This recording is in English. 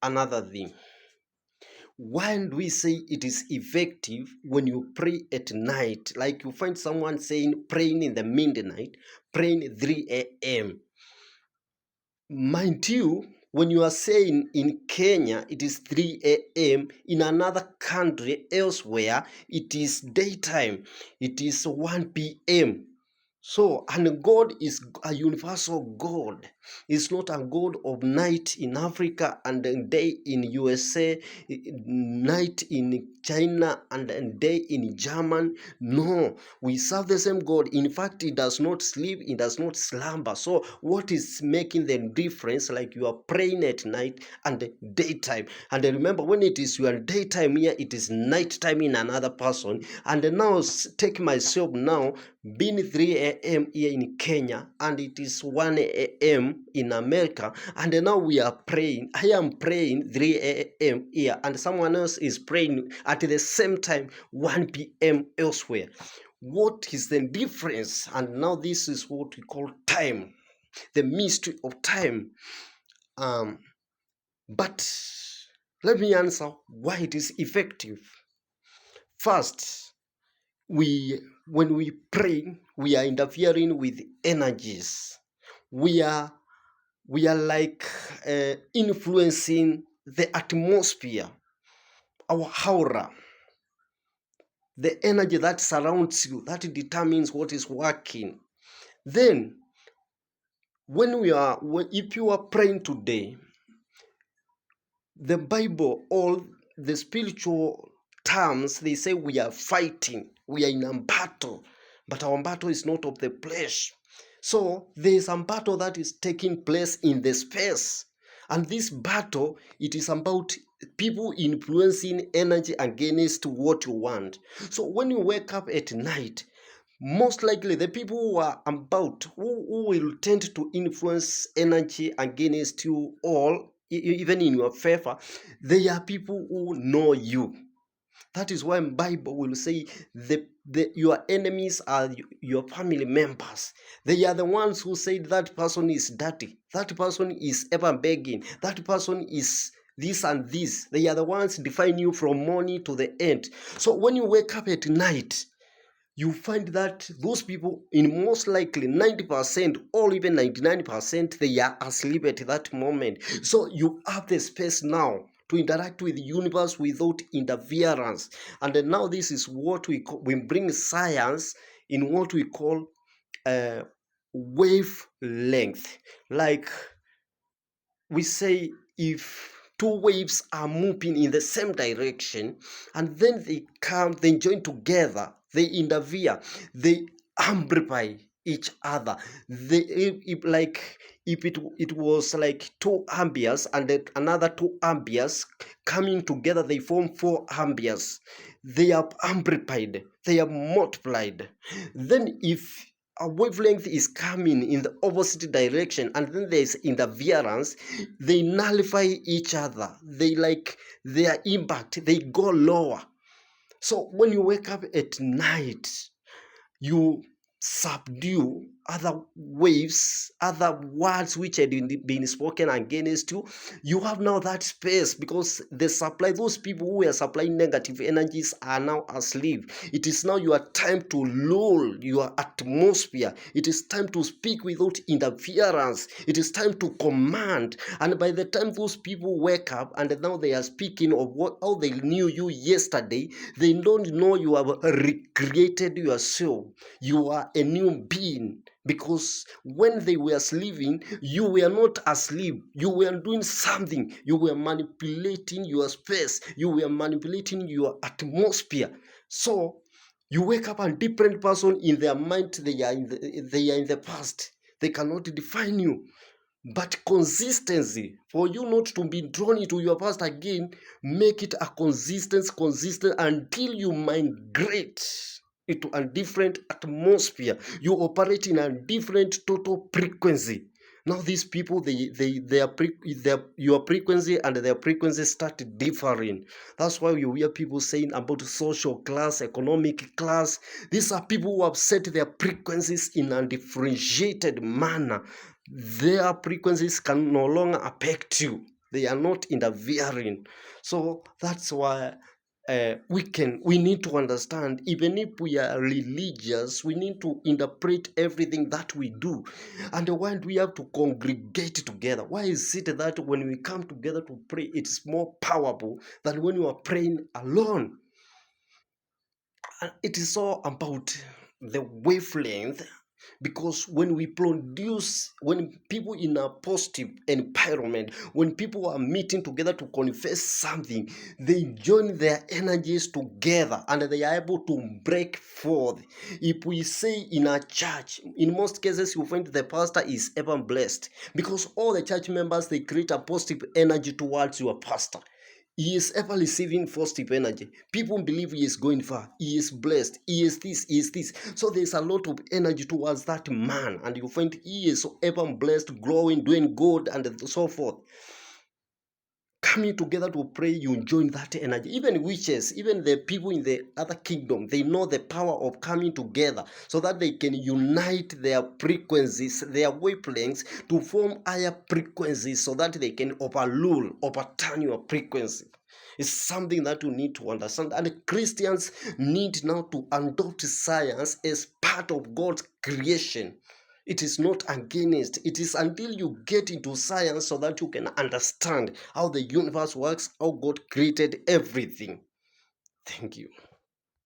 Another thing. Why do we say it is effective when you pray at night? Like you find someone saying praying in the midnight, praying 3 a.m. Mind you, when you are saying in Kenya it is 3 a.m., in another country elsewhere it is daytime, it is 1 p.m. So, and God is a universal God. It's not a God of night in Africa and a day in USA, night in China and a day in German. No, we serve the same God. In fact, He does not sleep, He does not slumber. So, what is making the difference? Like you are praying at night and daytime. And remember, when it is your daytime here, it is nighttime in another person. And now, take myself now, being 3 a.m. here in Kenya and it is 1 a.m. in America, and now we are praying. I am praying 3 a.m. here and someone else is praying at the same time 1 p.m. elsewhere. What is the difference? And now this is what we call time, the mystery of time. But let me answer why it is effective. First, when we pray, we are interfering with energies. We are like influencing the atmosphere, our aura, the energy that surrounds you, that determines what is working. Then, if you are praying today, the Bible, all the spiritual terms, they say we are fighting, we are in a battle, but our battle is not of the flesh. So there is a battle that is taking place in the space. And this battle, it is about people influencing energy against what you want. So when you wake up at night, most likely the people who are about, who will tend to influence energy against you all, even in your favor, they are people who know you. That is why Bible will say your enemies are your family members. They are the ones who say that person is dirty, that person is ever begging, that person is this and this. They are the ones define you from morning to the end. So when you wake up at night, you find that those people, in most likely 90% or even 99%, they are asleep at that moment. So you have the space now to interact with the universe without interference. And then now this is what we bring science in what we call wavelength. Like we say, if two waves are moving in the same direction and then they join together, they interfere, they amplify each other. If it was like 2 amperes and then another 2 amperes coming together, they form 4 amperes. They are amplified, they are multiplied. Then if a wavelength is coming in the opposite direction and then there's interference, they nullify each other. They like their impact, they go lower. So when you wake up at night, you subdue other waves, other words which had been spoken against you. You have now that space because the supply, those people who are supplying negative energies are now asleep. It is now your time to lull your atmosphere. It is time to speak without interference. It is time to command. And by the time those people wake up and now they are speaking of how they knew you yesterday, they don't know you have recreated yourself. You are a new being, because when they were sleeping, you were not asleep. You were doing something. You were manipulating your space. You were manipulating your atmosphere. So you wake up a different person in their mind. They are in the past. They cannot define you. But consistency, for you not to be drawn into your past again, make it a consistent until you migrate into a different atmosphere. You operate in a different total frequency. Now these people, your frequency and their frequency start differing. That's why you hear people saying about social class, economic class. These are people who have set their frequencies in a differentiated manner. Their frequencies can no longer affect you. They are not interfering. So that's why we need to understand, even if we are religious, we need to interpret everything that we do. And why do we have to congregate together? Why is it that when we come together to pray, it's more powerful than when you are praying alone? And it is all about the wavelength, because when we produce, when people in a positive environment, when people are meeting together to confess something, they join their energies together and they are able to break forth. If we say in a church, in most cases you find the pastor is ever blessed, because all the church members, they create a positive energy towards your pastor. He is ever receiving positive energy. People believe he is going far. He is blessed. He is this. He is this. So there's a lot of energy towards that man, and you find he is so ever blessed, growing, doing good, and so forth. Coming together to pray, you join that energy. Even witches, even the people in the other kingdom, they know the power of coming together so that they can unite their frequencies, their wavelengths, to form higher frequencies so that they can overrule, overturn your frequency. It's something that you need to understand. And Christians need now to adopt science as part of God's creation. It is not against. It is until you get into science so that you can understand how the universe works, how God created everything. Thank you.